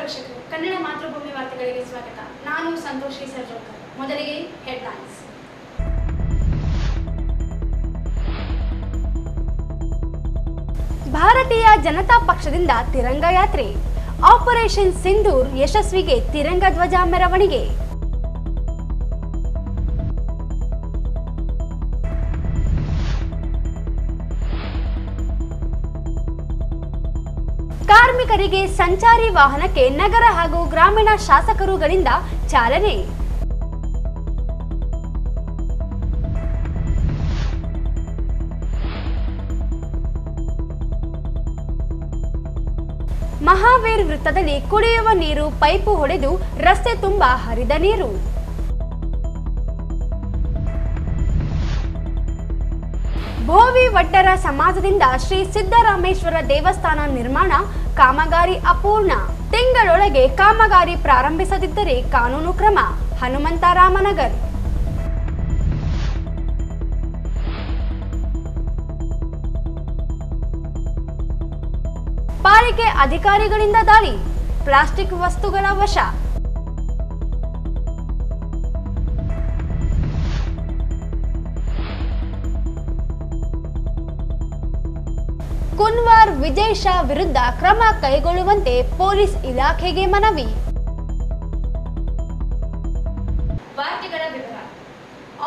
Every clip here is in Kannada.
ವೀಕ್ಷಕರು, ಕನ್ನಡ ಮಾತೃಭೂಮಿ ವಾರ್ತೆಗಳಿಗೆ ಸ್ವಾಗತ. ನಾನು ಸಂತೋಷಿ ಸರ್ಜೋಕರ್. ಮೊದಲಿಗೆ ಹೆಡ್ಲೈನ್ಸ್. ಭಾರತೀಯ ಜನತಾ ಪಕ್ಷದಿಂದ ತಿರಂಗ ಯಾತ್ರೆ. ಆಪರೇಷನ್ ಸಿಂಧೂರ್ ಯಶಸ್ವಿಗೆ ತಿರಂಗ ಧ್ವಜ ಮೆರವಣಿಗೆ. ಕಾರ್ಮಿಕರಿಗೆ ಸಂಚಾರಿ ವಾಹನಕ್ಕೆ ನಗರ ಹಾಗೂ ಗ್ರಾಮೀಣ ಶಾಸಕರುಗಳಿಂದ ಚಾಲನೆ. ಮಹಾವೀರ್ ವೃತ್ತದಲ್ಲಿ ಕುಡಿಯುವ ನೀರು ಪೈಪು ಹೊಡೆದು ರಸ್ತೆ ತುಂಬಾ ಹರಿದ ನೀರು. ಭೋವಿ ವಡ್ಡರ ಸಮಾಜದಿಂದ ಶ್ರೀ ಸಿದ್ದರಾಮೇಶ್ವರ ದೇವಸ್ಥಾನ ನಿರ್ಮಾಣ ಕಾಮಗಾರಿ ಅಪೂರ್ಣ. ತಿಂಗಳೊಳಗೆ ಕಾಮಗಾರಿ ಪ್ರಾರಂಭಿಸದಿದ್ದರೆ ಕಾನೂನು ಕ್ರಮ. ಹನುಮಂತರಾಮನಗರ್. ಪಾಲಿಕೆ ಅಧಿಕಾರಿಗಳಿಂದ ದಾಳಿ. ಪ್ಲಾಸ್ಟಿಕ್ ವಸ್ತುಗಳ ವಶ. ಕುನ್ವಾರ್ ವಿಜಯ್ ಶಾ ವಿರುದ್ಧ ಕ್ರಮ ಕೈಗೊಳ್ಳುವಂತೆ ಪೊಲೀಸ್ ಇಲಾಖೆಗೆ ಮನವಿ. ವಾರ್ತೆಗಳ ವಿವರ.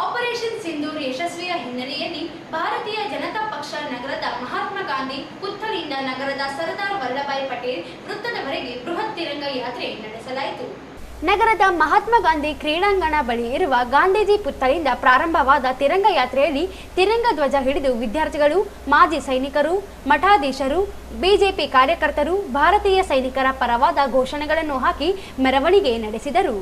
ಆಪರೇಷನ್ ಸಿಂಧೂರ್ ಯಶಸ್ವಿಯ ಹಿನ್ನೆಲೆಯಲ್ಲಿ ಭಾರತೀಯ ಜನತಾ ಪಕ್ಷ ನಗರದ ಮಹಾತ್ಮ ಗಾಂಧಿ ಪುತ್ಥಳಿಯಿಂದ ನಗರದ ಸರ್ದಾರ್ ವಲ್ಲಭಾಯ್ ಪಟೇಲ್ ವೃತ್ತದವರೆಗೆ ಬೃಹತ್ ತಿರಂಗ ಯಾತ್ರೆ ನಡೆಸಲಾಯಿತು. ನಗರದ ಮಹಾತ್ಮ ಗಾಂಧಿ ಕ್ರೀಡಾಂಗಣ ಬಳಿ ಇರುವ ಗಾಂಧೀಜಿ ಪುತ್ಥಳಿಯಿಂದ ಪ್ರಾರಂಭವಾದ ತಿರಂಗ ಯಾತ್ರೆಯಲ್ಲಿ ತಿರಂಗ ಧ್ವಜ ಹಿಡಿದು ವಿದ್ಯಾರ್ಥಿಗಳು, ಮಾಜಿ ಸೈನಿಕರು, ಮಠಾಧೀಶರು, ಬಿಜೆಪಿ ಕಾರ್ಯಕರ್ತರು ಭಾರತೀಯ ಸೈನಿಕರ ಪರವಾದ ಘೋಷಣೆಗಳನ್ನು ಹಾಕಿ ಮೆರವಣಿಗೆ ನಡೆಸಿದರು.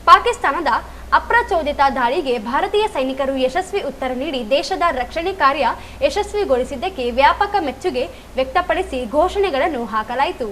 ಪಾಕಿಸ್ತಾನದ ಅಪ್ರಚೋದಿತ ದಾಳಿಗೆ ಭಾರತೀಯ ಸೈನಿಕರು ಯಶಸ್ವಿ ಉತ್ತರ ನೀಡಿ ದೇಶದ ರಕ್ಷಣೆ ಕಾರ್ಯ ಯಶಸ್ವಿಗೊಳಿಸಿದ್ದಕ್ಕೆ ವ್ಯಾಪಕ ಮೆಚ್ಚುಗೆ ವ್ಯಕ್ತಪಡಿಸಿ ಘೋಷಣೆಗಳನ್ನು ಹಾಕಲಾಯಿತು.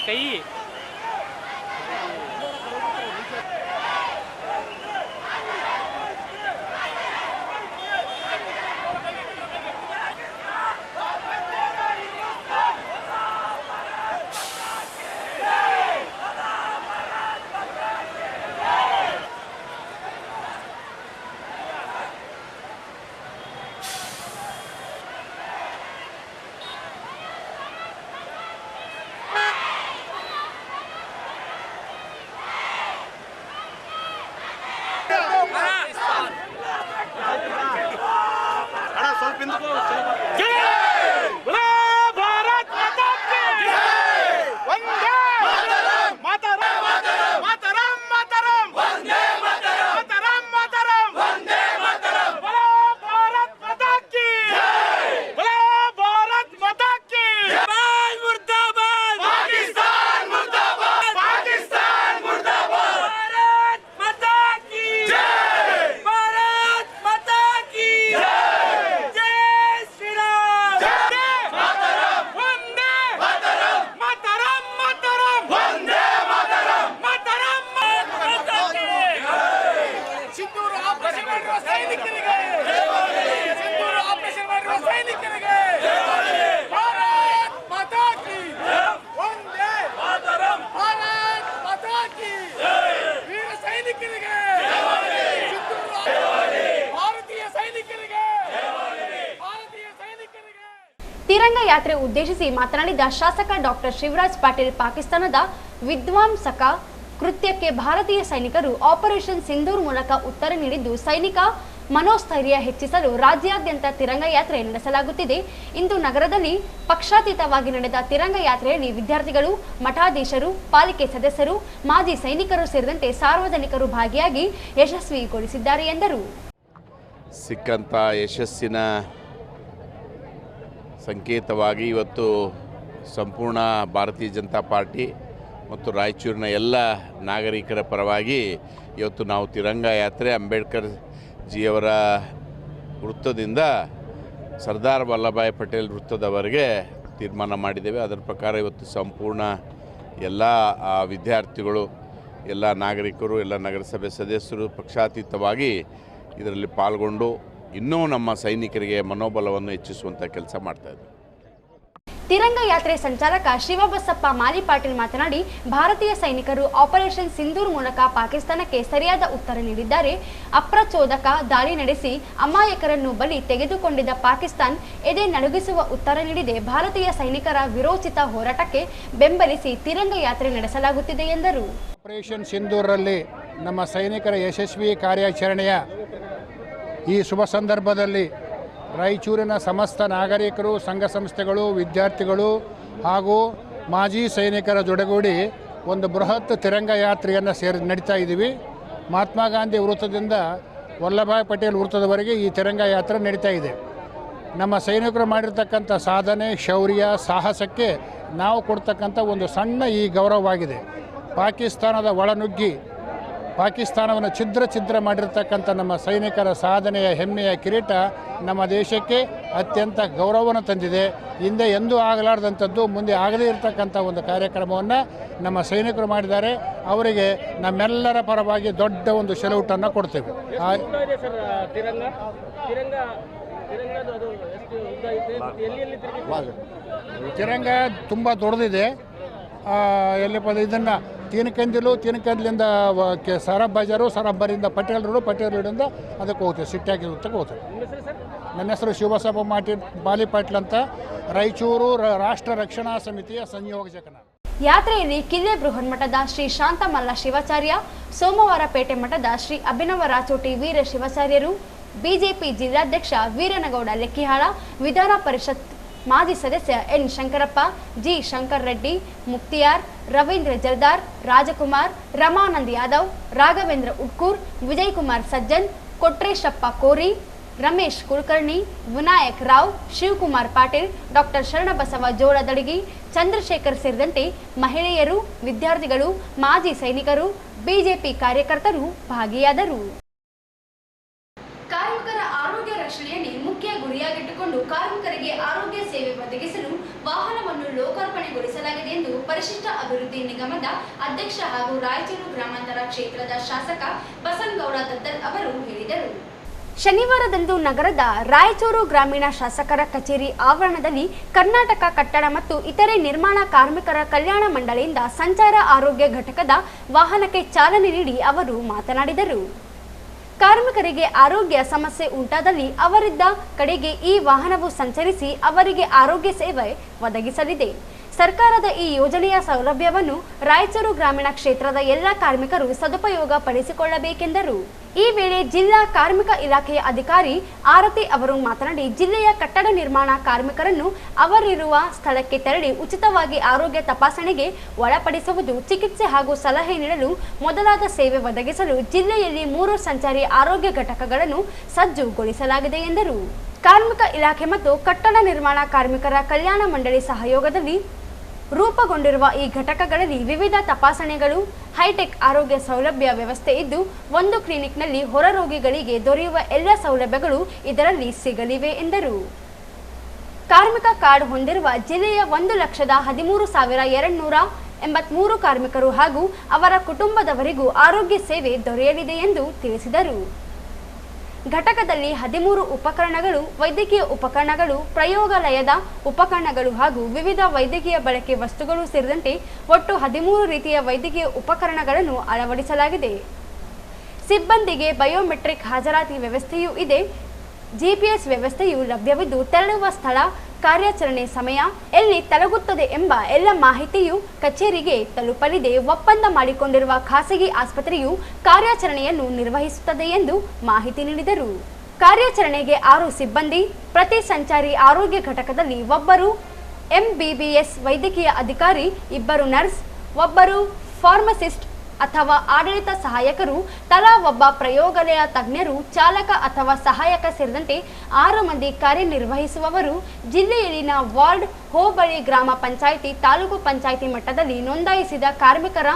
कई ತಿರಂಗ ಯಾತ್ರೆ ಉದ್ದೇಶಿಸಿ ಮಾತನಾಡಿದ ಶಾಸಕ ಡಾಕ್ಟರ್ ಶಿವರಾಜ್ ಪಾಟೀಲ್, ಪಾಕಿಸ್ತಾನದ ವಿಧ್ವಂಸಕ ಕೃತ್ಯಕ್ಕೆ ಭಾರತೀಯ ಸೈನಿಕರು ಆಪರೇಷನ್ ಸಿಂಧೂರ್ ಮೂಲಕ ಉತ್ತರ ನೀಡಿದ್ದು, ಸೈನಿಕ ಮನೋಸ್ಥೈರ್ಯ ಹೆಚ್ಚಿಸಲು ರಾಜ್ಯಾದ್ಯಂತ ತಿರಂಗ ಯಾತ್ರೆ ನಡೆಸಲಾಗುತ್ತಿದೆ. ಇಂದು ನಗರದಲ್ಲಿ ಪಕ್ಷಾತೀತವಾಗಿ ನಡೆದ ತಿರಂಗ ಯಾತ್ರೆಯಲ್ಲಿ ವಿದ್ಯಾರ್ಥಿಗಳು, ಮಠಾಧೀಶರು, ಪಾಲಿಕೆ ಸದಸ್ಯರು, ಮಾಜಿ ಸೈನಿಕರು ಸೇರಿದಂತೆ ಸಾರ್ವಜನಿಕರು ಭಾಗಿಯಾಗಿ ಯಶಸ್ವಿಗೊಳಿಸಿದ್ದಾರೆ ಎಂದರು. ಸಿಕ್ಕಂಥ ಯಶಸ್ಸಿನ ಸಂಕೇತವಾಗಿ ಇವತ್ತು ಸಂಪೂರ್ಣ ಭಾರತೀಯ ಜನತಾ ಪಾರ್ಟಿ ಮತ್ತು ರಾಯಚೂರಿನ ಎಲ್ಲ ನಾಗರಿಕರ ಪರವಾಗಿ ಇವತ್ತು ನಾವು ತಿರಂಗ ಯಾತ್ರೆ ಅಂಬೇಡ್ಕರ್ ಜಿಯವರ ವೃತ್ತದಿಂದ ಸರ್ದಾರ್ ವಲ್ಲಭಾಯ್ ಪಟೇಲ್ ವೃತ್ತದವರೆಗೆ ತೀರ್ಮಾನ ಮಾಡಿದ್ದೇವೆ. ಅದರ ಪ್ರಕಾರ ಇವತ್ತು ಸಂಪೂರ್ಣ ಎಲ್ಲ ವಿದ್ಯಾರ್ಥಿಗಳು, ಎಲ್ಲ ನಾಗರಿಕರು, ಎಲ್ಲ ನಗರಸಭೆ ಸದಸ್ಯರು ಪಕ್ಷಾತೀತವಾಗಿ ಇದರಲ್ಲಿ ಪಾಲ್ಗೊಂಡು ಇನ್ನೂ ನಮ್ಮ ಸೈನಿಕರಿಗೆ ಮನೋಬಲವನ್ನು ಹೆಚ್ಚಿಸುವಂಥ ಕೆಲಸ ಮಾಡ್ತಾಯಿದ್ದಾರೆ. ತಿರಂಗ ಯಾತ್ರೆ ಸಂಚಾಲಕ ಶಿವಬಸಪ್ಪ ಮಾಲಿಪಾಟೀಲ್ ಮಾತನಾಡಿ, ಭಾರತೀಯ ಸೈನಿಕರು ಆಪರೇಷನ್ ಸಿಂಧೂರ್ ಮೂಲಕ ಪಾಕಿಸ್ತಾನಕ್ಕೆ ಸರಿಯಾದ ಉತ್ತರ ನೀಡಿದ್ದಾರೆ. ಅಪ್ರಚೋದಕ ದಾಳಿ ನಡೆಸಿ ಅಮಾಯಕರನ್ನು ಬಲಿ ತೆಗೆದುಕೊಂಡಿದ್ದ ಪಾಕಿಸ್ತಾನ್ ಎದೆ ನಡುಗಿಸುವ ಉತ್ತರ ನೀಡಿದೆ. ಭಾರತೀಯ ಸೈನಿಕರ ವಿರೋಚಿತ ಹೋರಾಟಕ್ಕೆ ಬೆಂಬಲಿಸಿ ತಿರಂಗ ಯಾತ್ರೆ ನಡೆಸಲಾಗುತ್ತಿದೆ ಎಂದರು. ಆಪರೇಷನ್ ಸಿಂಧೂರಲ್ಲಿ ನಮ್ಮ ಸೈನಿಕರ ಯಶಸ್ವಿ ಕಾರ್ಯಾಚರಣೆಯ ಈ ಶುಭ ಸಂದರ್ಭದಲ್ಲಿ ರಾಯಚೂರಿನ ಸಮಸ್ತ ನಾಗರಿಕರು, ಸಂಘ ಸಂಸ್ಥೆಗಳು, ವಿದ್ಯಾರ್ಥಿಗಳು ಹಾಗೂ ಮಾಜಿ ಸೈನಿಕರ ಜೊತೆಗೂಡಿ ಒಂದು ಬೃಹತ್ ತಿರಂಗ ಯಾತ್ರೆಯನ್ನು ನಡೀತಾ ಇದ್ದೀವಿ. ಮಹಾತ್ಮ ಗಾಂಧಿ ವೃತ್ತದಿಂದ ವಲ್ಲಭಾಯ್ ಪಟೇಲ್ ವೃತ್ತದವರೆಗೆ ಈ ತಿರಂಗ ಯಾತ್ರೆ ನಡೀತಾ ಇದೆ. ನಮ್ಮ ಸೈನಿಕರು ಮಾಡಿರ್ತಕ್ಕಂಥ ಸಾಧನೆ, ಶೌರ್ಯ, ಸಾಹಸಕ್ಕೆ ನಾವು ಕೊಡ್ತಕ್ಕಂಥ ಒಂದು ಸಣ್ಣ ಈ ಗೌರವವಾಗಿದೆ. ಪಾಕಿಸ್ತಾನದ ಒಳನುಗ್ಗಿ ಪಾಕಿಸ್ತಾನವನ್ನು ಛಿದ್ರ ಮಾಡಿರ್ತಕ್ಕಂಥ ನಮ್ಮ ಸೈನಿಕರ ಸಾಧನೆಯ ಹೆಮ್ಮೆಯ ಕಿರೀಟ ನಮ್ಮ ದೇಶಕ್ಕೆ ಅತ್ಯಂತ ಗೌರವವನ್ನು ತಂದಿದೆ. ಹಿಂದೆ ಎಂದೂ ಆಗಲಾರ್ದಂಥದ್ದು, ಮುಂದೆ ಆಗದೇ ಇರತಕ್ಕಂಥ ಒಂದು ಕಾರ್ಯಕ್ರಮವನ್ನು ನಮ್ಮ ಸೈನಿಕರು ಮಾಡಿದ್ದಾರೆ. ಅವರಿಗೆ ನಮ್ಮೆಲ್ಲರ ಪರವಾಗಿ ದೊಡ್ಡ ಒಂದು ಸೆಲ್ಯೂಟನ್ನು ಕೊಡ್ತೇವೆ. ತಿರಂಗ ತುಂಬ ದೊಡ್ಡದಿದೆ. ಇದನ್ನು ತೀನಕಂದಿಲಿಂದ ಸರಬ್ ಬಜಾರು, ಸರಬ್ ಬರಿಂದ ಪಟೇಲ್ ರೋಡು, ಪಟೇಲ್ ರೋಡಿಂದ ಅದಕ್ಕೆ ಹೋಗ್ತೀವಿ, ಸಿಟ್ಯಾಗಿ ವೃತ್ತಕ್ಕೆ ಹೋಗ್ತೀವಿ. ನನ್ನ ಹೆಸರು ಶಿವಬಸಪ್ಪ ಮಾಲಿಪಾಟೀಲ್ ಅಂತ, ರಾಯಚೂರು ರಾಷ್ಟ್ರ ರಕ್ಷಣಾ ಸಮಿತಿಯ ಸಂಯೋಜಕನ. ಯಾತ್ರೆಯಲ್ಲಿ ಕಿಲ್ಲೆ ಬೃಹನ್ಮಠದ ಶ್ರೀ ಶಾಂತಮಲ್ಲ ಶಿವಾಚಾರ್ಯ, ಸೋಮವಾರಪೇಟೆ ಮಠದ ಶ್ರೀ ಅಭಿನವ ರಾಚೋಟಿ ವೀರ ಶಿವಾಚಾರ್ಯರು, ಬಿಜೆಪಿ ಜಿಲ್ಲಾಧ್ಯಕ್ಷ ವೀರನಗೌಡ ಲೆಕ್ಕಿಹಾಳ, ವಿಧಾನ ಪರಿಷತ್ ಮಾಜಿ ಸದಸ್ಯ ಎನ್ ಶಂಕರಪ್ಪ, ಜಿ ಶಂಕರ್ ರೆಡ್ಡಿ, ಮುಕ್ತಿಯಾರ್, ರವೀಂದ್ರ ಜಲ್ದಾರ್, ರಾಜಕುಮಾರ್, ರಮಾನಂದ್ ಯಾದವ್, ರಾಘವೇಂದ್ರ ಉಡ್ಕೂರ್, ವಿಜಯ್ ಕುಮಾರ್ ಸಜ್ಜನ್, ಕೊಟ್ರೇಶಪ್ಪ ಕೋರಿ, ರಮೇಶ್ ಕುಲಕರ್ಣಿ, ವಿನಾಯಕ್ ರಾವ್, ಶಿವಕುಮಾರ್ ಪಾಟೀಲ್, ಡಾಕ್ಟರ್ ಶರಣಬಸವ ಜೋಳದಡಗಿ, ಚಂದ್ರಶೇಖರ್ ಸೇರಿದಂತೆ ಮಹಿಳೆಯರು, ವಿದ್ಯಾರ್ಥಿಗಳು, ಮಾಜಿ ಸೈನಿಕರು, ಬಿಜೆಪಿ ಕಾರ್ಯಕರ್ತರು ಭಾಗಿಯಾದರು. ಕಾರ್ಮಿಕರ ಆರೋಗ್ಯ ರಕ್ಷಣೆಯಲ್ಲಿ ಮುಖ್ಯ ಗುರಿಯಾಗಿಟ್ಟುಕೊಂಡು ಕಾರ್ಮಿಕರಿಗೆ ಆರೋಗ್ಯ ಸೇವೆ ಒದಗಿಸಲು ವಾಹನವನ್ನು ಲೋಕಾರ್ಪಣೆಗೊಳಿಸಲಾಗಿದೆ ಎಂದು ಪರಿಶಿಷ್ಟ ಅಭಿವೃದ್ಧಿ ನಿಗಮದ ಅಧ್ಯಕ್ಷ ಹಾಗೂ ರಾಯಚೂರು ಗ್ರಾಮಾಂತರ ಕ್ಷೇತ್ರದ ಶಾಸಕ ಬಸನಗೌಡ ದದ್ದಲ್ ಅವರು ಹೇಳಿದರು. ಶನಿವಾರದಂದು ನಗರದ ರಾಯಚೂರು ಗ್ರಾಮೀಣ ಶಾಸಕರ ಕಚೇರಿ ಆವರಣದಲ್ಲಿ ಕರ್ನಾಟಕ ಕಟ್ಟಡ ಮತ್ತು ಇತರೆ ನಿರ್ಮಾಣ ಕಾರ್ಮಿಕರ ಕಲ್ಯಾಣ ಮಂಡಳಿಯಿಂದ ಸಂಚಾರ ಆರೋಗ್ಯ ಘಟಕದ ವಾಹನಕ್ಕೆ ಚಾಲನೆ ನೀಡಿ ಅವರು ಮಾತನಾಡಿದರು. ಕಾರ್ಮಿಕರಿಗೆ ಆರೋಗ್ಯ ಸಮಸ್ಯೆ ಉಂಟಾದಲ್ಲಿ ಅವರಿದ್ದ ಕಡೆಗೆ ಈ ವಾಹನವು ಸಂಚರಿಸಿ ಅವರಿಗೆ ಆರೋಗ್ಯ ಸೇವೆ ಒದಗಿಸಲಿದೆ. ಸರ್ಕಾರದ ಈ ಯೋಜನೆಯ ಸೌಲಭ್ಯವನ್ನು ರಾಯಚೂರು ಗ್ರಾಮೀಣ ಕ್ಷೇತ್ರದ ಎಲ್ಲ ಕಾರ್ಮಿಕರು ಸದುಪಯೋಗ ಪಡಿಸಿಕೊಳ್ಳಬೇಕೆಂದರು. ಈ ವೇಳೆ ಜಿಲ್ಲಾ ಕಾರ್ಮಿಕ ಇಲಾಖೆಯ ಅಧಿಕಾರಿ ಆರತಿ ಅವರು ಮಾತನಾಡಿ, ಜಿಲ್ಲೆಯ ಕಟ್ಟಡ ನಿರ್ಮಾಣ ಕಾರ್ಮಿಕರನ್ನು ಅವರಿರುವ ಸ್ಥಳಕ್ಕೆ ತೆರಳಿ ಉಚಿತವಾಗಿ ಆರೋಗ್ಯ ತಪಾಸಣೆಗೆ ಒಳಪಡಿಸುವುದು, ಚಿಕಿತ್ಸೆ ಹಾಗೂ ಸಲಹೆ ನೀಡಲು ಮೊದಲಾದ ಸೇವೆ ಒದಗಿಸಲು ಜಿಲ್ಲೆಯಲ್ಲಿ 3 ಸಂಚಾರಿ ಆರೋಗ್ಯ ಘಟಕಗಳನ್ನು ಸಜ್ಜುಗೊಳಿಸಲಾಗಿದೆ ಎಂದರು. ಕಾರ್ಮಿಕ ಇಲಾಖೆ ಮತ್ತು ಕಟ್ಟಡ ನಿರ್ಮಾಣ ಕಾರ್ಮಿಕರ ಕಲ್ಯಾಣ ಮಂಡಳಿ ಸಹಯೋಗದಲ್ಲಿ ರೂಪುಗೊಂಡಿರುವ ಈ ಘಟಕಗಳಲ್ಲಿ ವಿವಿಧ ತಪಾಸಣೆಗಳು, ಹೈಟೆಕ್ ಆರೋಗ್ಯ ಸೌಲಭ್ಯ ವ್ಯವಸ್ಥೆ ಇದ್ದು, ಒಂದು ಕ್ಲಿನಿಕ್ನಲ್ಲಿ ಹೊರ ರೋಗಿಗಳಿಗೆ ದೊರೆಯುವ ಎಲ್ಲ ಸೌಲಭ್ಯಗಳು ಇದರಲ್ಲಿ ಸಿಗಲಿವೆ ಎಂದರು. ಕಾರ್ಮಿಕ ಕಾರ್ಡ್ ಹೊಂದಿರುವ ಜಿಲ್ಲೆಯ 1,13,283 ಕಾರ್ಮಿಕರು ಹಾಗೂ ಅವರ ಕುಟುಂಬದವರಿಗೂ ಆರೋಗ್ಯ ಸೇವೆ ದೊರೆಯಲಿದೆ ಎಂದು ತಿಳಿಸಿದರು. ಘಟಕದಲ್ಲಿ 13 ಉಪಕರಣಗಳು, ವೈದ್ಯಕೀಯ ಉಪಕರಣಗಳು, ಪ್ರಯೋಗಾಲಯದ ಉಪಕರಣಗಳು ಹಾಗೂ ವಿವಿಧ ವೈದ್ಯಕೀಯ ಬಳಕೆ ವಸ್ತುಗಳು ಸೇರಿದಂತೆ ಒಟ್ಟು 13 ರೀತಿಯ ವೈದ್ಯಕೀಯ ಉಪಕರಣಗಳನ್ನು ಅಳವಡಿಸಲಾಗಿದೆ. ಸಿಬ್ಬಂದಿಗೆ ಬಯೋಮೆಟ್ರಿಕ್ ಹಾಜರಾತಿ ವ್ಯವಸ್ಥೆಯೂ ಇದೆ. ಜಿಪಿಎಸ್ ವ್ಯವಸ್ಥೆಯು ಲಭ್ಯವಿದ್ದು, ತೆರಳುವ ಸ್ಥಳ, ಕಾರ್ಯಾಚರಣೆ ಸಮಯ ಎಲ್ಲಿ ತಲಗುತ್ತದೆ ಎಂಬ ಎಲ್ಲ ಮಾಹಿತಿಯು ಕಚೇರಿಗೆ ತಲುಪಲಿದೆ. ಒಪ್ಪಂದ ಮಾಡಿಕೊಂಡಿರುವ ಖಾಸಗಿ ಆಸ್ಪತ್ರೆಯು ಕಾರ್ಯಾಚರಣೆಯನ್ನು ನಿರ್ವಹಿಸುತ್ತದೆ ಎಂದು ಮಾಹಿತಿ ನೀಡಿದರು. ಕಾರ್ಯಾಚರಣೆಗೆ 6 ಸಿಬ್ಬಂದಿ, ಪ್ರತಿ ಸಂಚಾರಿ ಆರೋಗ್ಯ ಘಟಕದಲ್ಲಿ ಒಬ್ಬರು MBBS ವೈದ್ಯಕೀಯ ಅಧಿಕಾರಿ, 2 ನರ್ಸ್, 1 ಫಾರ್ಮಸಿಸ್ಟ್ ಅಥವಾ ಆಡಳಿತ ಸಹಾಯಕರು, ತಲಾ ಒಬ್ಬ ಪ್ರಯೋಗಾಲಯ ತಜ್ಞರು, ಚಾಲಕ ಅಥವಾ ಸಹಾಯಕ ಸೇರಿದಂತೆ 6 ಮಂದಿ ಕಾರ್ಯನಿರ್ವಹಿಸುವವರು ಜಿಲ್ಲೆಯಲ್ಲಿನ ವಾರ್ಡ್, ಹೋಬಳಿ, ಗ್ರಾಮ ಪಂಚಾಯಿತಿ, ತಾಲೂಕು ಪಂಚಾಯಿತಿ ಮಟ್ಟದಲ್ಲಿ ನೋಂದಾಯಿಸಿದ ಕಾರ್ಮಿಕರ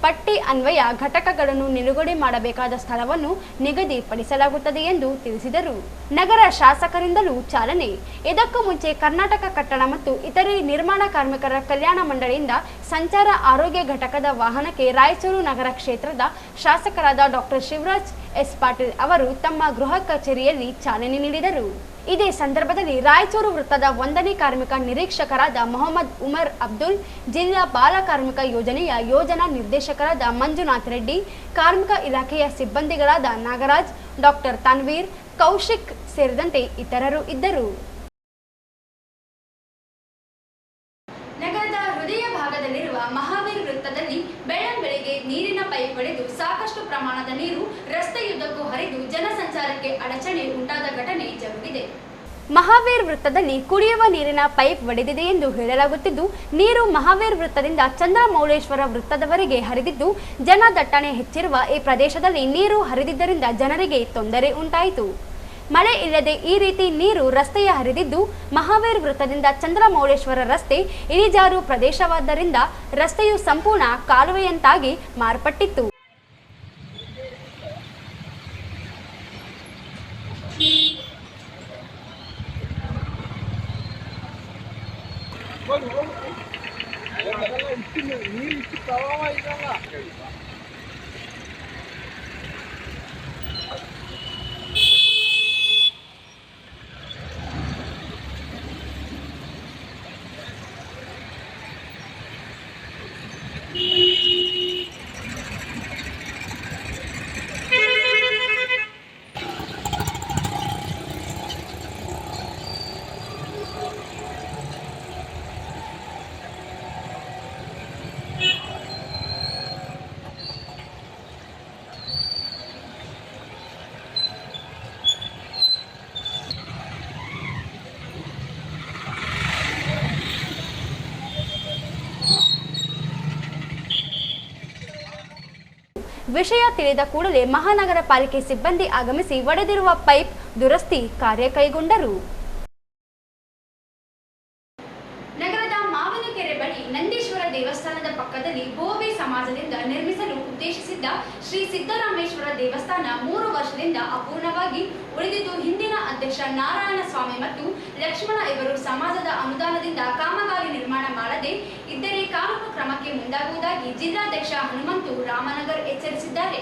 ಪಟ್ಟಿ ಅನ್ವಯ ಘಟಕಗಳನ್ನು ನಿಲುಗಡೆ ಮಾಡಬೇಕಾದ ಸ್ಥಳವನ್ನು ನಿಗದಿಪಡಿಸಲಾಗುತ್ತದೆ ಎಂದು ತಿಳಿಸಿದರು. ನಗರ ಶಾಸಕರಿಂದಲೂ ಚಾಲನೆ. ಇದಕ್ಕೂ ಮುಂಚೆ ಕರ್ನಾಟಕ ಕಟ್ಟಡ ಮತ್ತು ಇತರೆ ನಿರ್ಮಾಣ ಕಾರ್ಮಿಕರ ಕಲ್ಯಾಣ ಮಂಡಳಿಯಿಂದ ಸಂಚಾರ ಆರೋಗ್ಯ ಘಟಕದ ವಾಹನಕ್ಕೆ ರಾಯಚೂರು ನಗರ ಕ್ಷೇತ್ರದ ಶಾಸಕರಾದ ಡಾಕ್ಟರ್ ಶಿವರಾಜ್ ಎಸ್ ಪಾಟೀಲ್ ಅವರು ತಮ್ಮ ಗೃಹ ಕಚೇರಿಯಲ್ಲಿ ಚಾಲನೆ ನೀಡಿದರು. ಇದೇ ಸಂದರ್ಭದಲ್ಲಿ ರಾಯಚೂರು ವೃತ್ತದ 1ನೇ ಕಾರ್ಮಿಕ ನಿರೀಕ್ಷಕರಾದ ಮೊಹಮ್ಮದ್ ಉಮರ್ ಅಬ್ದುಲ್, ಜಿಲ್ಲಾ ಬಾಲ ಕಾರ್ಮಿಕ ಯೋಜನೆಯ ಯೋಜನಾ ನಿರ್ದೇಶಕರಾದ ಮಂಜುನಾಥ್ ರೆಡ್ಡಿ, ಕಾರ್ಮಿಕ ಇಲಾಖೆಯ ಸಿಬ್ಬಂದಿಗಳಾದ ನಾಗರಾಜ್, ಡಾಕ್ಟರ್ ತನ್ವೀರ್, ಕೌಶಿಕ್ ಸೇರಿದಂತೆ ಇತರರು ಇದ್ದರು. ನಗರದ ಹೃದಯ ಭಾಗದಲ್ಲಿರುವ ಮಹಾವೀರ್ ವೃತ್ತದಲ್ಲಿ ಬೆಳ್ಳಂಬೆಳಿಗ್ಗೆ ನೀರಿನ ಪೈಪ್ ಒಡೆದು ಸಾಕಷ್ಟು ಪ್ರಮಾಣದ ನೀರು ರಸ್ತೆಯುದ್ದಕ್ಕೂ ಹರಿದು ಜನಸಂಚಾರಕ್ಕೆ ಅಡಚಣೆ ಉಂಟಾದ ಘಟನೆ ಜರುಗಿದೆ. ಮಹಾವೀರ್ ವೃತ್ತದಲ್ಲಿ ಕುಡಿಯುವ ನೀರಿನ ಪೈಪ್ ಒಡೆದಿದೆ ಎಂದು ಹೇಳಲಾಗುತ್ತಿದ್ದು, ನೀರು ಮಹಾವೀರ್ ವೃತ್ತದಿಂದ ಚಂದ್ರಮೌಳೇಶ್ವರ ವೃತ್ತದವರೆಗೆ ಹರಿದಿದ್ದು, ಜನದಟ್ಟಣೆ ಹೆಚ್ಚಿರುವ ಈ ಪ್ರದೇಶದಲ್ಲಿ ನೀರು ಹರಿದಿದ್ದರಿಂದ ಜನರಿಗೆ ತೊಂದರೆ ಉಂಟಾಯಿತು. ಮಳೆ ಇಲ್ಲದೆ ಈ ರೀತಿ ನೀರು ರಸ್ತೆಯ ಹರಿದಿದ್ದು, ಮಹಾವೀರ್ ವೃತ್ತದಿಂದ ಚಂದ್ರಮೌಳೇಶ್ವರ ರಸ್ತೆ ಇಳಿಜಾರು ಪ್ರದೇಶವಾದ್ದರಿಂದ ರಸ್ತೆಯು ಸಂಪೂರ್ಣ ಕಾಲುವೆಯಂತಾಗಿ ಮಾರ್ಪಟ್ಟಿತ್ತು. ವಿಷಯ ತಿಳಿದ ಕೂಡಲೇ ಮಹಾನಗರ ಪಾಲಿಕೆ ಸಿಬ್ಬಂದಿ ಆಗಮಿಸಿ ಒಡೆದಿರುವ ಪೈಪ್ ದುರಸ್ತಿ ಕಾರ್ಯ ಕೈಗೊಂಡರು. ನಗರದ ಮಾವಿನಕೆರೆ ಬಳಿ ನಂದೀಶ್ವರ ದೇವಸ್ಥಾನದ ಪಕ್ಕದಲ್ಲಿ ಬೋವೆ ಸಮಾಜದಿಂದ ನಿರ್ಮಿಸಲು ಉದ್ದೇಶಿಸಿದ್ದ ಶ್ರೀ ಸಿದ್ದರಾಮೇಶ್ವರ ದೇವಸ್ಥಾನ 3 ವರ್ಷದಿಂದ ಅಪೂರ್ಣವಾಗಿ ಉಳಿದಿದ್ದು, ಹಿಂದಿನ ಅಧ್ಯಕ್ಷ ನಾರಾಯಣ ಸ್ವಾಮಿ ಮತ್ತು ಲಕ್ಷ್ಮಣ ಇವರು ಸಮಾಜದ ಅನುದಾನದಿಂದ ಕಾಮಗಾರಿ ನಿರ್ಮಾಣ ಮಾಡದೆ ಇದ್ದರೆ ಕಾನೂನು ಕ್ರಮಕ್ಕೆ ಮುಂದಾಗುವುದಾಗಿ ಜಿಲ್ಲಾಧ್ಯಕ್ಷ ಹನುಮಂತು ರಾಮನಗರ್ ಎಚ್ಚರಿಸಿದ್ದಾರೆ.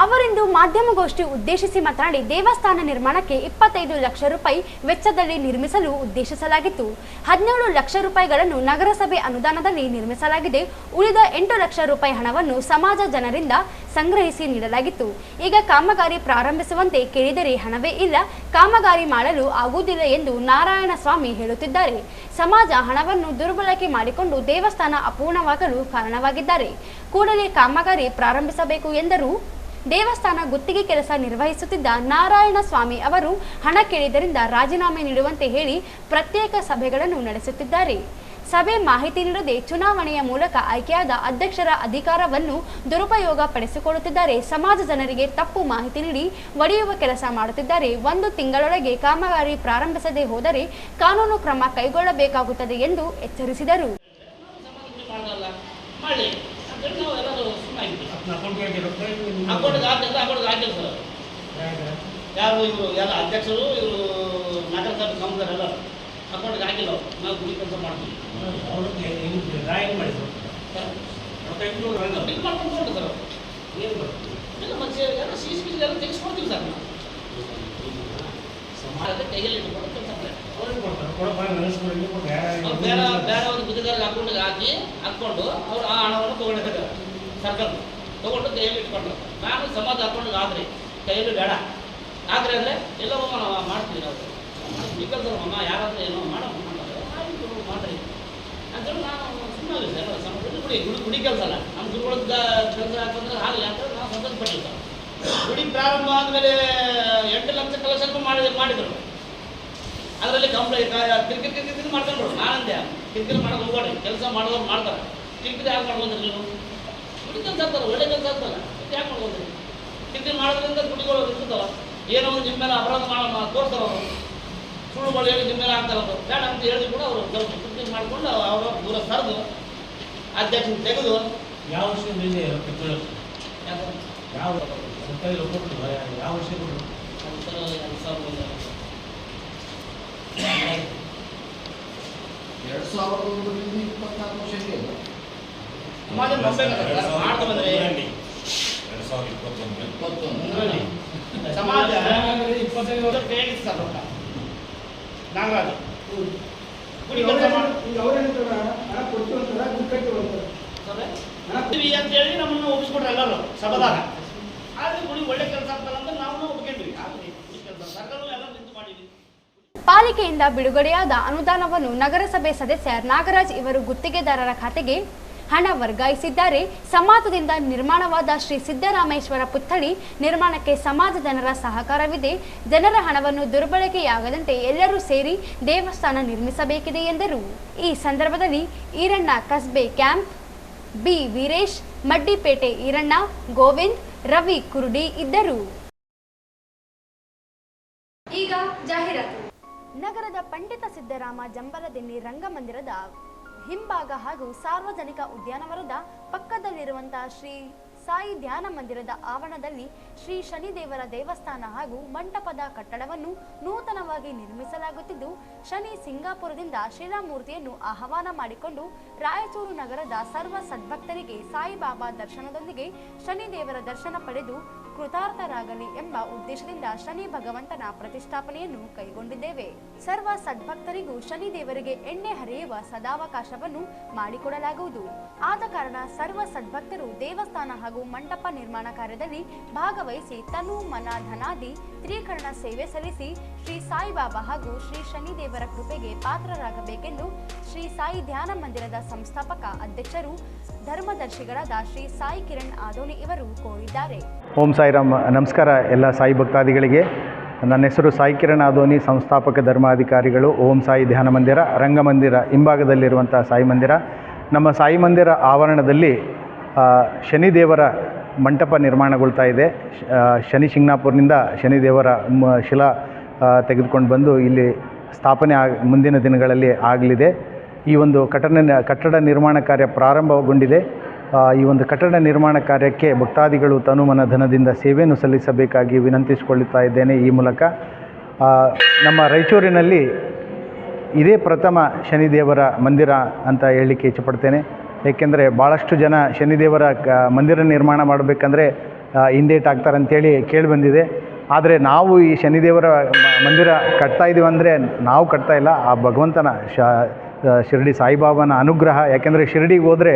ಅವರಿಂದು ಮಾಧ್ಯಮಗೋಷ್ಠಿ ಉದ್ದೇಶಿಸಿ ಮಾತನಾಡಿ, ದೇವಸ್ಥಾನ ನಿರ್ಮಾಣಕ್ಕೆ 25 ಲಕ್ಷ ರೂಪಾಯಿ ವೆಚ್ಚದಲ್ಲಿ ನಿರ್ಮಿಸಲು ಉದ್ದೇಶಿಸಲಾಗಿತ್ತು. 17 ಲಕ್ಷ ರೂಪಾಯಿಗಳನ್ನು ನಗರಸಭೆ ಅನುದಾನದಲ್ಲಿ ನಿರ್ಮಿಸಲಾಗಿದೆ. ಉಳಿದ 8 ಲಕ್ಷ ರೂಪಾಯಿ ಹಣವನ್ನು ಸಮಾಜ ಜನರಿಂದ ಸಂಗ್ರಹಿಸಿ ನೀಡಲಾಗಿತ್ತು. ಈಗ ಕಾಮಗಾರಿ ಪ್ರಾರಂಭಿಸುವಂತೆ ಕೇಳಿದರೆ ಹಣವೇ ಇಲ್ಲ, ಕಾಮಗಾರಿ ಮಾಡಲು ಆಗುವುದಿಲ್ಲ ಎಂದು ನಾರಾಯಣ ಸ್ವಾಮಿ ಹೇಳುತ್ತಿದ್ದಾರೆ. ಸಮಾಜ ಹಣವನ್ನು ದುರ್ಬಳಕೆ ಮಾಡಿಕೊಂಡು ದೇವಸ್ಥಾನ ಅಪೂರ್ಣವಾಗಲು ಕಾರಣವಾಗಿದ್ದಾರೆ. ಕೂಡಲೇ ಕಾಮಗಾರಿ ಪ್ರಾರಂಭಿಸಬೇಕು ಎಂದರು. ದೇವಸ್ಥಾನ ಗುತ್ತಿಗೆ ಕೆಲಸ ನಿರ್ವಹಿಸುತ್ತಿದ್ದ ನಾರಾಯಣ ಸ್ವಾಮಿ ಅವರು ಹಣ ಕೇಳಿದ್ದರಿಂದ ರಾಜೀನಾಮೆ ನೀಡುವಂತೆ ಹೇಳಿ ಪ್ರತ್ಯೇಕ ಸಭೆಗಳನ್ನು ನಡೆಸುತ್ತಿದ್ದಾರೆ. ಸಭೆ ಮಾಹಿತಿ ನೀಡದೆ ಚುನಾವಣೆಯ ಮೂಲಕ ಆಯ್ಕೆಯಾದ ಅಧ್ಯಕ್ಷರ ಅಧಿಕಾರವನ್ನು ದುರುಪಯೋಗ ಪಡಿಸಿಕೊಳ್ಳುತ್ತಿದ್ದಾರೆ. ಸಮಾಜ ಜನರಿಗೆ ತಪ್ಪು ಮಾಹಿತಿ ನೀಡಿ ಒಡೆಯುವ ಕೆಲಸ ಮಾಡುತ್ತಿದ್ದಾರೆ. 1 ತಿಂಗಳೊಳಗೆ ಕಾಮಗಾರಿ ಪ್ರಾರಂಭಿಸದೆ ಹೋದರೆ ಕಾನೂನು ಕ್ರಮ ಕೈಗೊಳ್ಳಬೇಕಾಗುತ್ತದೆ ಎಂದು ಎಚ್ಚರಿಸಿದರು. ಯಾರು ಇವರು ಎಲ್ಲ ಅಧ್ಯಕ್ಷರು, ಇವರು ನಗರಸಭೆ ಕೌನ್ಸಿಲರ್ ಎಲ್ಲ ಅಕೌಂಟ್ಗೆ ಹಾಕಿಲ್ಲ. ನಾವು ಗುಡಿ ಕೆಲಸ ಮಾಡ್ತೀವಿ. ಬಿಲ್ ಮಾಡ್ಕೊಂಡು ಸರ್ ಏನು ಮಾಡ್ತೀವಿ ಎಲ್ಲ ಮನುಷ್ಯ ಎಲ್ಲ CCTV ಎಲ್ಲ ತೆಗೆಸ್ಕೊಡ್ತೀವಿ ಸರ್. ನಾವು ಸಮಾಜದ ಕೈಯಲ್ಲಿ ಇಟ್ಕೊಂಡು ಕೆಲಸ ಬೇರೆ ಒಂದು ಗುತ್ತಿಗೆದಾರ ಅಕೌಂಟ್ಗೆ ಹಾಕ್ಕೊಂಡು ಅವ್ರು ಆ ಹಣವನ್ನು ತೊಗೊಂಡಿದ್ದಾರೆ. ಸರ್ಕಾರ ತೊಗೊಂಡು ಕೈಯಲ್ಲಿ ಇಟ್ಕೊಂಡ್ರು. ನಾನು ಸಮಾಜ ಅಕೌಂಟ್ಗೆ ಆದರೆ ಕೈಯಲ್ಲಿ ಬೇಡ ಆದರೆ ಅಂದರೆ ಎಲ್ಲವೂ ನಾವು ಮಾಡ್ತೀವಿ. ನಾವು ಈ ಕೆಲಸ ಅಮ್ಮ ಯಾರಾದರೂ ಏನೋ ಮಾಡೋ ಅಂತೇಳಿ ನಾವು ಸುಮ್ಮನೆ ಸಮಸ್ಯೆ ಗುಡಿ ಕೆಲಸ ಅಲ್ಲ ನಮ್ಮ ಗುರುಗಳ ಕೆಲಸ ಯಾಕಂದ್ರೆ ಹಾಗೆ ಅಂತೇಳಿ ನಾವು ಸಂತೋಷಪಟ್ಟಿಲ್ಲ. ಗುಡಿ ಪ್ರಾರಂಭ ಆದಮೇಲೆ 8 ಲಕ್ಷ ಕಲೆಕ್ಷನ್ ಮಾಡಿದರು. ಅದರಲ್ಲಿ ಕಿರಿಕಿರಿ ಮಾಡ್ಕೊಂಡ್ರು. ನಾನಂದೆ ಕಿರಿಕಿರಿ ಮಾಡೋದು ಹೋಗ್ಬೇಡ್ರಿ, ಕೆಲಸ ಮಾಡೋರು ಮಾಡ್ತಾರೆ. ಕಿರಿಕಿರಿ ಯಾಕೆ ಮಾಡ್ಕೊಂಡ್ರಿ ನೀವು? ಗುಡಿ ಕೆಲಸ ಆಗ್ತಾರೆ, ಒಳ್ಳೆ ಕೆಲಸ ಆಗ್ತಲ್ಲ, ಯಾಕೆ ಮಾಡ್ಕೊಂಡ್ರಿ? ಕಿರಿಕಿರಿ ಮಾಡೋದ್ರಿಂದ ಗುಡಿಗಳು ಇರ್ತದಲ್ಲ, ಏನೋ ಒಂದು ನಿಮ್ಮ ಮೇಲೆ ಅಪರಾಧ ತೋರಿಸ್ತಾರೆ ಅವರು, ಸುಳ್ಳುಗಳು ಹೇಳಿ ನಿಮ್ಮ ಮೇಲೆ ಆಗ್ತಾರೆ ಅವರು. ಬೇಡ ಅಂತ ಹೇಳಿದ್ರು ಕೂಡ ಅವರು ಸ್ವಲ್ಪ ಕಿರಿಕಿರಿ ಮಾಡಿಕೊಂಡು ಅವರು ದೂರ ಸರಿದು ಅಧ್ಯಕ್ಷನ ತೆಗೆದು ಯಾವ ವಿಷಯದಲ್ಲಿ ಯಾವ ಸರ್ಕಾರಿ ಒಪ್ಪಟ್ಟು ಯಾವ ವಿಷಯಗಳು ಸಮಾಜ ನಾಗರಾಜ್ ಗುಡಿ ಕೆಲಸ ಮಾಡ್ತೀವಿ ಅಂತ ಹೇಳಿ ನಮ್ಮನ್ನು ಒಪ್ಪಿಸ್ಕೊಟ್ರೆ ಎಲ್ಲರೂ ಸಭಾದಾಗ. ಆದರೆ ಗುಡಿ ಒಳ್ಳೆ ಕೆಲಸ ಆಗ್ತಲ್ಲ ಅಂತ ನಾವು ಒಪ್ಕೊಂಡ್ವಿ. ಆಗಲಿ ಗುಡಿ ಕೆಲಸ ಸರ್ಕಾರ ಎಲ್ಲ ನಿಂತು ಮಾಡಿದ್ವಿ. ಪಾಲಿಕೆಯಿಂದ ಬಿಡುಗಡೆಯಾದ ಅನುದಾನವನ್ನು ನಗರಸಭೆ ಸದಸ್ಯ ನಾಗರಾಜ್ ಇವರು ಗುತ್ತಿಗೆದಾರರ ಖಾತೆಗೆ ಹಣ ವರ್ಗಾಯಿಸಿದ್ದಾರೆ. ಸಮಾಜದಿಂದ ನಿರ್ಮಾಣವಾದ ಶ್ರೀ ಸಿದ್ದರಾಮೇಶ್ವರ ಪುತ್ಥಳಿ ನಿರ್ಮಾಣಕ್ಕೆ ಸಮಾಜ ಜನರ ಸಹಕಾರವಿದೆ. ಜನರ ಹಣವನ್ನು ದುರ್ಬಳಕೆಯಾಗದಂತೆ ಎಲ್ಲರೂ ಸೇರಿ ದೇವಸ್ಥಾನ ನಿರ್ಮಿಸಬೇಕಿದೆ ಎಂದರು. ಈ ಸಂದರ್ಭದಲ್ಲಿ ಈರಣ್ಣ ಕಸ್ಬೆ ಕ್ಯಾಂಪ್, ಬಿ ವೀರೇಶ್, ಮಡ್ಡಿಪೇಟೆ ಈರಣ್ಣ, ಗೋವಿಂದ್, ರವಿ ಕುರುಡಿ ಇದ್ದರು. ಈಗ ಜಾಹೀರಾತು. ನಗರದ ಪಂಡಿತ ಸಿದ್ದರಾಮ ಜಂಬಲದಿನ್ನಿ ರಂಗಮಂದಿರದ ಹಿಂಭಾಗ ಹಾಗೂ ಸಾರ್ವಜನಿಕ ಉದ್ಯಾನವನದ ಪಕ್ಕದಲ್ಲಿರುವಂತಹ ಶ್ರೀ ಸಾಯಿ ಧ್ಯಾನ ಮಂದಿರದ ಆವರಣದಲ್ಲಿ ಶ್ರೀ ಶನಿದೇವರ ದೇವಸ್ಥಾನ ಹಾಗೂ ಮಂಟಪದ ಕಟ್ಟಡವನ್ನು ನೂತನವಾಗಿ ನಿರ್ಮಿಸಲಾಗುತ್ತಿದ್ದು, ಶನಿ ಸಿಂಗಾಪುರದಿಂದ ಶಿಲಾಮೂರ್ತಿಯನ್ನು ಆಹ್ವಾನ ಮಾಡಿಕೊಂಡು ರಾಯಚೂರು ನಗರದ ಸರ್ವ ಸದ್ಭಕ್ತರಿಗೆ ಸಾಯಿಬಾಬಾ ದರ್ಶನದೊಂದಿಗೆ ಶನಿದೇವರ ದರ್ಶನ ಪಡೆದು ಕೃತಾರ್ಥರಾಗಲಿ ಎಂಬ ಉದ್ದೇಶದಿಂದ ಶನಿ ಭಗವಂತನ ಪ್ರತಿಷ್ಠಾಪನೆಯನ್ನು ಕೈಗೊಂಡಿದ್ದೇವೆ. ಸರ್ವ ಸದ್ಭಕ್ತರಿಗೂ ಶನಿದೇವರಿಗೆ ಎಣ್ಣೆ ಹರಿಯುವ ಸದಾವಕಾಶವನ್ನು ಮಾಡಿಕೊಡಲಾಗುವುದು. ಆದ ಕಾರಣ ಸರ್ವ ಸದ್ಭಕ್ತರು ದೇವಸ್ಥಾನ ಹಾಗೂ ಮಂಟಪ ನಿರ್ಮಾಣ ಕಾರ್ಯದಲ್ಲಿ ಭಾಗವಹಿಸಿ ತನು ಮನ ಧನಾದಿ ತ್ರಿಕರಣ ಸೇವೆ ಸಲ್ಲಿಸಿ ಶ್ರೀ ಸಾಯಿಬಾಬಾ ಹಾಗೂ ಶ್ರೀ ಶನಿದೇವರ ಕೃಪೆಗೆ ಪಾತ್ರರಾಗಬೇಕೆಂದು ಶ್ರೀ ಸಾಯಿ ಧ್ಯಾನ ಮಂದಿರದ ಸಂಸ್ಥಾಪಕ ಅಧ್ಯಕ್ಷರು ಧರ್ಮದರ್ಶಿಗಳಾದ ಶ್ರೀ ಸಾಯಿ ಕಿರಣ್ ಆದೋನಿ ಇವರು ಕೋರಿದ್ದಾರೆ. ಓಂ ಸಾಯಿರಾಮ್. ನಮಸ್ಕಾರ ಎಲ್ಲ ಸಾಯಿ ಭಕ್ತಾದಿಗಳಿಗೆ. ನನ್ನ ಹೆಸರು ಸಾಯಿ ಕಿರಣ್ ಆದೋನಿ, ಸಂಸ್ಥಾಪಕ ಧರ್ಮಾಧಿಕಾರಿಗಳು, ಓಂ ಸಾಯಿ ಧ್ಯಾನ ಮಂದಿರ, ರಂಗಮಂದಿರ ಹಿಂಭಾಗದಲ್ಲಿರುವಂಥ ಸಾಯಿ ಮಂದಿರ. ನಮ್ಮ ಸಾಯಿ ಮಂದಿರ ಆವರಣದಲ್ಲಿ ಶನಿದೇವರ ಮಂಟಪ ನಿರ್ಮಾಣಗೊಳ್ತಾ ಇದೆ. ಶನಿ ಶಿಂಗ್ನಾಪುರನಿಂದ ಶನಿದೇವರ ಶಿಲಾ ತೆಗೆದುಕೊಂಡು ಬಂದು ಇಲ್ಲಿ ಸ್ಥಾಪನೆ ಮುಂದಿನ ದಿನಗಳಲ್ಲಿ ಆಗಲಿದೆ. ಈ ಒಂದು ಕಟ್ಟಡ ನಿರ್ಮಾಣ ಕಾರ್ಯ ಪ್ರಾರಂಭಗೊಂಡಿದೆ. ಈ ಒಂದು ಕಟ್ಟಡ ನಿರ್ಮಾಣ ಕಾರ್ಯಕ್ಕೆ ಭಕ್ತಾದಿಗಳು ತನುಮನ ಧನದಿಂದ ಸೇವೆಯನ್ನು ಸಲ್ಲಿಸಬೇಕಾಗಿ ವಿನಂತಿಸಿಕೊಳ್ಳುತ್ತಾ ಇದ್ದೇನೆ. ಈ ಮೂಲಕ ನಮ್ಮ ರಾಯಚೂರಿನಲ್ಲಿ ಇದೇ ಪ್ರಥಮ ಶನಿದೇವರ ಮಂದಿರ ಅಂತ ಹೇಳಲಿಕ್ಕೆ ಇಚ್ಛಪಡ್ತೇನೆ. ಏಕೆಂದರೆ ಭಾಳಷ್ಟು ಜನ ಶನಿದೇವರ ಮಂದಿರ ನಿರ್ಮಾಣ ಮಾಡಬೇಕಂದ್ರೆ ಹಿಂದೇಟು ಆಗ್ತಾರೆ ಅಂತೇಳಿ ಕೇಳಿಬಂದಿದೆ. ಆದರೆ ನಾವು ಈ ಶನಿದೇವರ ಮಂದಿರ ಕಟ್ತಾ ಇದ್ದೀವಿ ಅಂದರೆ ನಾವು ಕಟ್ತಾ ಇಲ್ಲ, ಆ ಭಗವಂತನ ಶಿರಡಿ ಸಾಯಿಬಾಬಾನ ಅನುಗ್ರಹ. ಯಾಕೆಂದರೆ ಶಿರಡಿಗೆ ಹೋದರೆ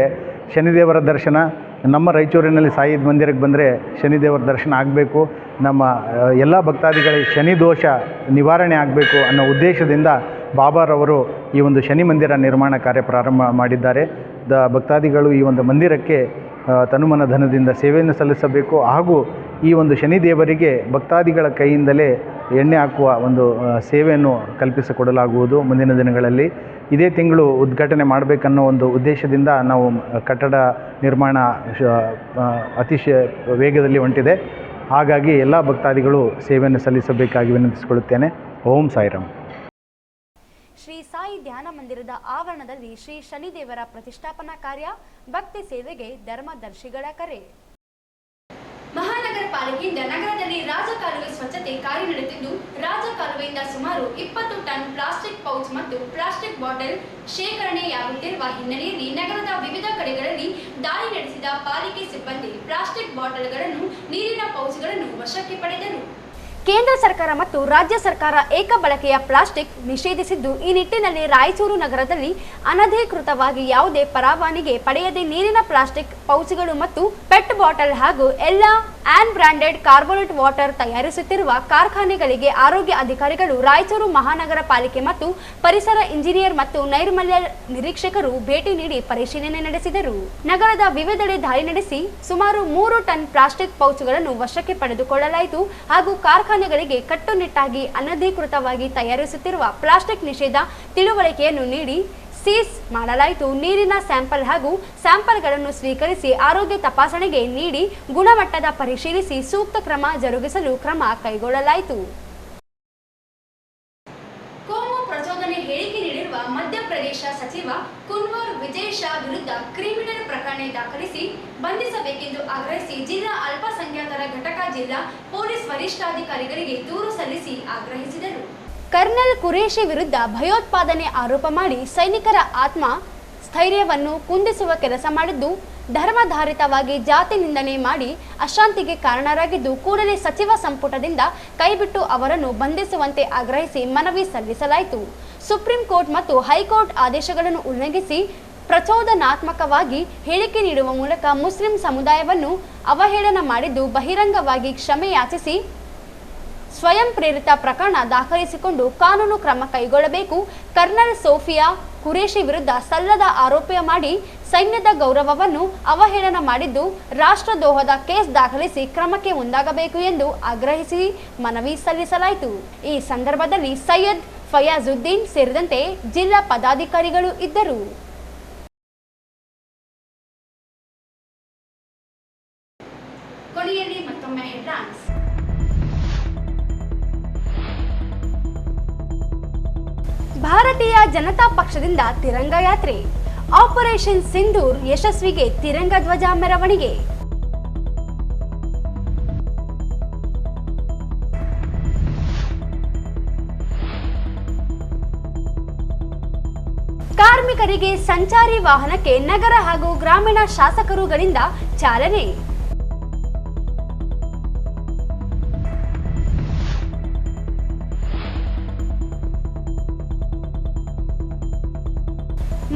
ಶನಿದೇವರ ದರ್ಶನ, ನಮ್ಮ ರಾಯಚೂರಿನಲ್ಲಿ ಸಾಯಿ ಮಂದಿರಕ್ಕೆ ಬಂದರೆ ಶನಿದೇವರ ದರ್ಶನ ಆಗಬೇಕು, ನಮ್ಮ ಎಲ್ಲ ಭಕ್ತಾದಿಗಳಿಗೆ ಶನಿ ದೋಷ ನಿವಾರಣೆ ಆಗಬೇಕು ಅನ್ನೋ ಉದ್ದೇಶದಿಂದ ಬಾಬಾರವರು ಈ ಒಂದು ಶನಿ ಮಂದಿರ ನಿರ್ಮಾಣ ಕಾರ್ಯ ಪ್ರಾರಂಭ ಮಾಡಿದ್ದಾರೆ. ಭಕ್ತಾದಿಗಳು ಈ ಒಂದು ಮಂದಿರಕ್ಕೆ ತನುಮನ ಧನದಿಂದ ಸೇವೆಯನ್ನು ಸಲ್ಲಿಸಬೇಕು. ಹಾಗೂ ಈ ಒಂದು ಶನಿದೇವರಿಗೆ ಭಕ್ತಾದಿಗಳ ಕೈಯಿಂದಲೇ ಎಣ್ಣೆ ಹಾಕುವ ಒಂದು ಸೇವೆಯನ್ನು ಕಲ್ಪಿಸಿಕೊಡಲಾಗುವುದು ಮುಂದಿನ ದಿನಗಳಲ್ಲಿ. ಇದೇ ತಿಂಗಳು ಉದ್ಘಾಟನೆ ಮಾಡಬೇಕನ್ನೋ ಒಂದು ಉದ್ದೇಶದಿಂದ ನಾವು ಕಟ್ಟಡ ನಿರ್ಮಾಣ ಅತಿ ವೇಗದಲ್ಲಿ ಹೊಂಟಿದೆ. ಹಾಗಾಗಿ ಎಲ್ಲ ಭಕ್ತಾದಿಗಳು ಸೇವೆಯನ್ನು ಸಲ್ಲಿಸಬೇಕಾಗಿ ವಿನಂತಿಸಿಕೊಳ್ಳುತ್ತೇನೆ. ಓಂ ಸಾಯಿರಾಮ್. ಶ್ರೀ ಸಾಯಿ ಧ್ಯಾನ ಮಂದಿರದ ಆವರಣದಲ್ಲಿ ಶ್ರೀ ಶನಿದೇವರ ಪ್ರತಿಷ್ಠಾಪನಾ ಕಾರ್ಯ, ಭಕ್ತಿ ಸೇವೆಗೆ ಧರ್ಮದರ್ಶಿಗಳ ಕರೆ. ಮಹಾನಗರ ಪಾಲಿಕೆಯಿಂದ ನಗರದಲ್ಲಿ ರಾಜಕಾಲುವೆ ಸ್ವಚ್ಛತೆ ಕಾರ್ಯ ನಡೆಯುತ್ತಿದ್ದು, ರಾಜಕಾಲುವೆಯಿಂದ ಸುಮಾರು 20 ಟನ್ ಪ್ಲಾಸ್ಟಿಕ್ ಪೌಚ್ ಮತ್ತು ಪ್ಲಾಸ್ಟಿಕ್ ಬಾಟಲ್ ಶೇಖರಣೆಯಾಗುತ್ತಿರುವ ಹಿನ್ನೆಲೆಯಲ್ಲಿ ನಗರದ ವಿವಿಧ ಕಡೆಗಳಲ್ಲಿ ದಾಳಿ ನಡೆಸಿದ ಪಾಲಿಕೆ ಸಿಬ್ಬಂದಿ ಪ್ಲಾಸ್ಟಿಕ್ ಬಾಟಲ್ಗಳನ್ನು, ನೀರಿನ ಪೌಚ್ಗಳನ್ನು ವಶಕ್ಕೆ ಪಡೆದರು. ಕೇಂದ್ರ ಸರ್ಕಾರ ಮತ್ತು ರಾಜ್ಯ ಸರ್ಕಾರ ಏಕ ಬಳಕೆಯ ಪ್ಲಾಸ್ಟಿಕ್ ನಿಷೇಧಿಸಿದ್ದು, ಈ ನಿಟ್ಟಿನಲ್ಲಿ ರಾಯಚೂರು ನಗರದಲ್ಲಿ ಅನಧಿಕೃತವಾಗಿ ಯಾವುದೇ ಪರವಾನಗಿ ಪಡೆಯದೆ ನೀರಿನ ಪ್ಲಾಸ್ಟಿಕ್ ಪೌಚ್ಗಳು ಮತ್ತು ಪೆಟ್ ಬಾಟಲ್ ಹಾಗೂ ಎಲ್ಲ ಆನ್ ಬ್ರಾಂಡೆಡ್ ಕಾರ್ಬೋನೇಟ್ ವಾಟರ್ ತಯಾರಿಸುತ್ತಿರುವ ಕಾರ್ಖಾನೆಗಳಿಗೆ ಆರೋಗ್ಯ ಅಧಿಕಾರಿಗಳು, ರಾಯಚೂರು ಮಹಾನಗರ ಪಾಲಿಕೆ ಮತ್ತು ಪರಿಸರ ಇಂಜಿನಿಯರ್ ಮತ್ತು ನೈರ್ಮಲ್ಯ ನಿರೀಕ್ಷಕರು ಭೇಟಿ ನೀಡಿ ಪರಿಶೀಲನೆ ನಡೆಸಿದರು. ನಗರದ ವಿವಿಧೆಡೆ ದಾಳಿ ನಡೆಸಿ ಸುಮಾರು 3 ಟನ್ ಪ್ಲಾಸ್ಟಿಕ್ ಪೌಚ್ಗಳನ್ನು ವಶಕ್ಕೆ ಪಡೆದುಕೊಳ್ಳಲಾಯಿತು ಹಾಗೂ ಕಾರ್ಖಾನೆಗಳಿಗೆ ಕಟ್ಟುನಿಟ್ಟಾಗಿ ಅನಧಿಕೃತವಾಗಿ ತಯಾರಿಸುತ್ತಿರುವ ಪ್ಲಾಸ್ಟಿಕ್ ನಿಷೇಧ ತಿಳುವಳಿಕೆಯನ್ನು ನೀಡಿ ಸೀಸ್ ಮಾಡಲಾಯಿತು. ನೀರಿನ ಸ್ಯಾಂಪಲ್ ಹಾಗೂ ಸ್ಯಾಂಪಲ್ಗಳನ್ನು ಸ್ವೀಕರಿಸಿ ಆರೋಗ್ಯ ತಪಾಸಣೆಗೆ ನೀಡಿ ಗುಣಮಟ್ಟದ ಪರಿಶೀಲಿಸಿ ಸೂಕ್ತ ಕ್ರಮ ಜರುಗಿಸಲು ಕ್ರಮ ಕೈಗೊಳ್ಳಲಾಯಿತು. ಕೋಮು ಪ್ರಚೋದನೆ ಹೇಳಿಕೆ ನೀಡಿರುವ ಮಧ್ಯಪ್ರದೇಶ ಸಚಿವ ಕುನ್ವರ್ ವಿಜಯ್ ಶಾ ವಿರುದ್ಧ ಕ್ರಿಮಿನಲ್ ಪ್ರಕರಣ ದಾಖಲಿಸಿ ಬಂಧಿಸಬೇಕೆಂದು ಆಗ್ರಹಿಸಿ ಜಿಲ್ಲಾ ಅಲ್ಪಸಂಖ್ಯಾತರ ಘಟಕ ಜಿಲ್ಲಾ ಪೊಲೀಸ್ ವರಿಷ್ಠಾಧಿಕಾರಿಗಳಿಗೆ ದೂರು ಸಲ್ಲಿಸಿ ಆಗ್ರಹಿಸಿದರು. ಕರ್ನಲ್ ಕುರೇಶಿ ವಿರುದ್ಧ ಭಯೋತ್ಪಾದನೆ ಆರೋಪ ಮಾಡಿ ಸೈನಿಕರ ಆತ್ಮ ಸ್ಥೈರ್ಯವನ್ನು ಕುಂದಿಸುವ ಕೆಲಸ ಮಾಡಿದ್ದು, ಧರ್ಮಾಧಾರಿತವಾಗಿ ಜಾತಿ ನಿಂದನೆ ಮಾಡಿ ಅಶಾಂತಿಗೆ ಕಾರಣರಾಗಿದ್ದು, ಕೂಡಲೇ ಸಚಿವ ಸಂಪುಟದಿಂದ ಕೈಬಿಟ್ಟು ಅವರನ್ನು ಬಂಧಿಸುವಂತೆ ಆಗ್ರಹಿಸಿ ಮನವಿ ಸಲ್ಲಿಸಲಾಯಿತು. ಸುಪ್ರೀಂ ಕೋರ್ಟ್ ಮತ್ತು ಹೈಕೋರ್ಟ್ ಆದೇಶಗಳನ್ನು ಉಲ್ಲಂಘಿಸಿ ಪ್ರಚೋದನಾತ್ಮಕವಾಗಿ ಹೇಳಿಕೆ ನೀಡುವ ಮೂಲಕ ಮುಸ್ಲಿಂ ಸಮುದಾಯವನ್ನು ಅವಹೇಳನ ಮಾಡಿದ್ದು, ಬಹಿರಂಗವಾಗಿ ಕ್ಷಮೆ ಯಾಚಿಸಿ ಸ್ವಯಂ ಪ್ರೇರಿತ ಪ್ರಕರಣ ದಾಖಲಿಸಿಕೊಂಡು ಕಾನೂನು ಕ್ರಮ ಕೈಗೊಳ್ಳಬೇಕು. ಕರ್ನಲ್ ಸೋಫಿಯಾ ಕುರೇಶಿ ವಿರುದ್ಧ ಸಲ್ಲದ ಆರೋಪ ಮಾಡಿ ಸೈನ್ಯದ ಗೌರವವನ್ನು ಅವಹೇಳನ ಮಾಡಿದ್ದು, ರಾಷ್ಟ್ರದ್ರೋಹದ ಕೇಸ್ ದಾಖಲಿಸಿ ಕ್ರಮಕ್ಕೆ ಮುಂದಾಗಬೇಕು ಎಂದು ಆಗ್ರಹಿಸಿ ಮನವಿ ಸಲ್ಲಿಸಲಾಯಿತು. ಈ ಸಂದರ್ಭದಲ್ಲಿ ಸೈಯದ್ ಫಯಾಜುದ್ದೀನ್ ಸೇರಿದಂತೆ ಜಿಲ್ಲಾ ಪದಾಧಿಕಾರಿಗಳು ಇದ್ದರು. ಕೊನೆಯಲ್ಲಿ ಮತ್ತೊಮ್ಮೆ ಹೆಡ್ಲೈನ್ಸ್. ಭಾರತೀಯ ಜನತಾ ಪಕ್ಷದಿಂದ ತಿರಂಗ ಯಾತ್ರೆ, ಆಪರೇಷನ್ ಸಿಂಧೂರ್ ಯಶಸ್ವಿಗೆ ತಿರಂಗ ಧ್ವಜ ಮೆರವಣಿಗೆ. ಕಾರ್ಮಿಕರಿಗೆ ಸಂಚಾರಿ ವಾಹನಕ್ಕೆ ನಗರ ಹಾಗೂ ಗ್ರಾಮೀಣ ಶಾಸಕರುಗಳಿಂದ ಚಾಲನೆ.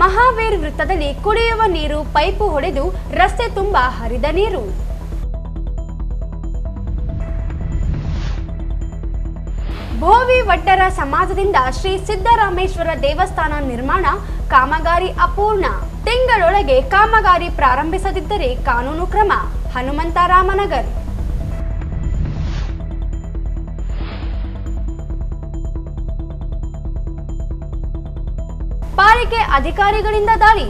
ಮಹಾವೀರ್ ವೃತ್ತದಲ್ಲಿ ಕುಡಿಯುವ ನೀರು ಪೈಪು ಹೊಡೆದು ರಸ್ತೆ ತುಂಬ ಹರಿದ ನೀರು. ಭೋವಿ ವಡ್ಡರ ಸಮಾಜದಿಂದ ಶ್ರೀ ಸಿದ್ದರಾಮೇಶ್ವರ ದೇವಸ್ಥಾನ ನಿರ್ಮಾಣ ಕಾಮಗಾರಿ ಅಪೂರ್ಣ, ತಿಂಗಳೊಳಗೆ ಕಾಮಗಾರಿ ಪ್ರಾರಂಭಿಸದಿದ್ದರೆ ಕಾನೂನು ಕ್ರಮ. ಹನುಮಂತರಾಮನಗರ್. ಪಾಲಿಕೆ ಅಧಿಕಾರಿಗಳಿಂದ ದಾಳಿ,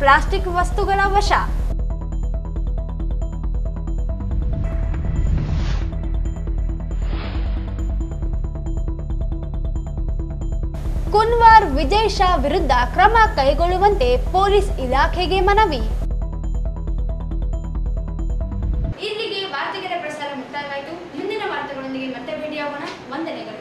ಪ್ಲಾಸ್ಟಿಕ್ ವಸ್ತುಗಳ ವಶ. ಕುನ್ವರ್ ವಿಜಯ್ ಶಾ ವಿರುದ್ಧ ಕ್ರಮ ಕೈಗೊಳ್ಳುವಂತೆ ಪೊಲೀಸ್ ಇಲಾಖೆಗೆ ಮನವಿ. ಇಲ್ಲಿಗೆ ವಾರ್ತೆಗಳ ಪ್ರಸಾರ ಮುಕ್ತಾಯವಾಯಿತು. ಮುಂದಿನ ವಾರ್ತೆಗಳೊಂದಿಗೆ ಮತ್ತೆ ಭೇಟಿಯಾಗೋಣ. ವಂದನೆಗಳು.